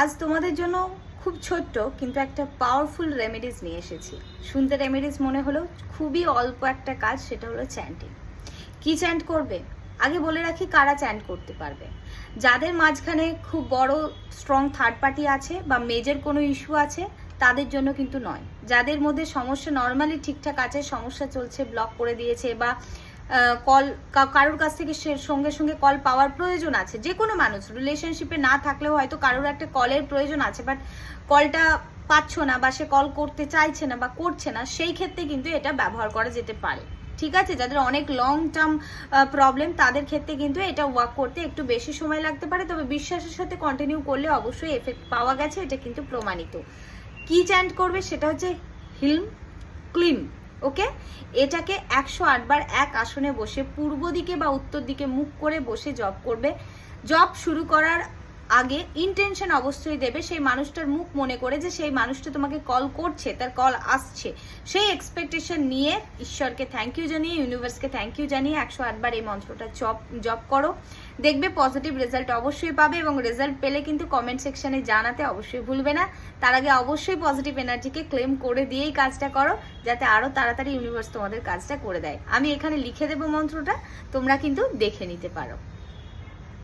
আজ তোমাদের জন্য খুব ছোট্ট কিন্তু একটা পাওয়ারফুল রেমেডিস নিয়ে এসেছি। শুনতে রেমেডিস মনে হলো, খুবই অল্প একটা কাজ, সেটা হলো চ্যান্টিং। কি চ্যান্ট করবে? আগে বলে রাখি কারা চ্যান্ট করতে পারবে। যাদের মাঝখানে খুব বড় স্ট্রং থার্ড পার্টি আছে বা মেজর কোনো ইস্যু আছে তাদের জন্য কিন্তু নয়। যাদের মধ্যে সমস্যা নর্মালি ঠিকঠাক আছে, সমস্যা চলছে, ব্লক করে দিয়েছে বা কল কারোর কাছ থেকে সঙ্গে সঙ্গে কল পাওয়ার প্রয়োজন আছে, যে কোনো মানুষ রিলেশনশিপে না থাকলেও হয়তো কারোর একটা কলের প্রয়োজন আছে, বাট কলটা পাচ্ছ না বা সে কল করতে চাইছে না বা করছে না, সেই ক্ষেত্রে কিন্তু এটা ব্যবহার করা যেতে পারে। ঠিক আছে, যাদের অনেক লং টার্ম প্রবলেম তাদের ক্ষেত্রে কিন্তু এটা ওয়ার্ক করতে একটু বেশি সময় লাগতে পারে, তবে বিশ্বাসের সাথে কন্টিনিউ করলে অবশ্যই এফেক্ট পাওয়া গেছে, এটা কিন্তু প্রমাণিত। কি চ্যান্ট করবে সেটা হচ্ছে হিলম ক্লিম। ওকে, এটাকে 108 বার এক আসনে বসে পূর্ব দিকে বা উত্তর দিকে মুখ করে বসে জপ করবে। জপ শুরু করার আগে ইন্টেনশন অবশ্যই দেবে সেই মানুষটার মুখ মনে করে যে সেই মানুষটা তোমাকে কল করছে, তার কল আসছে, সেই এক্সপেকটেশন নিয়ে ঈশ্বরকে থ্যাংক ইউ জানিয়ে, ইউনিভার্সকে থ্যাংক ইউ জানিয়ে 108 বার এই মন্ত্রটা জপ করো। দেখবে পজিটিভ রেজাল্ট অবশ্যই পাবে, এবং রেজাল্ট পেলে কিন্তু কমেন্ট সেকশনে জানাতে অবশ্যই ভুলবে না। তার আগে অবশ্যই পজিটিভ এনার্জিকে ক্লেম করে দিয়েই কাজটা করো, যাতে আরো তাড়াতাড়ি ইউনিভার্স তোমাদের কাজটা করে দেয়। আমি এখানে লিখে দেবো মন্ত্রটা, তোমরা কিন্তু দেখে নিতে পারো।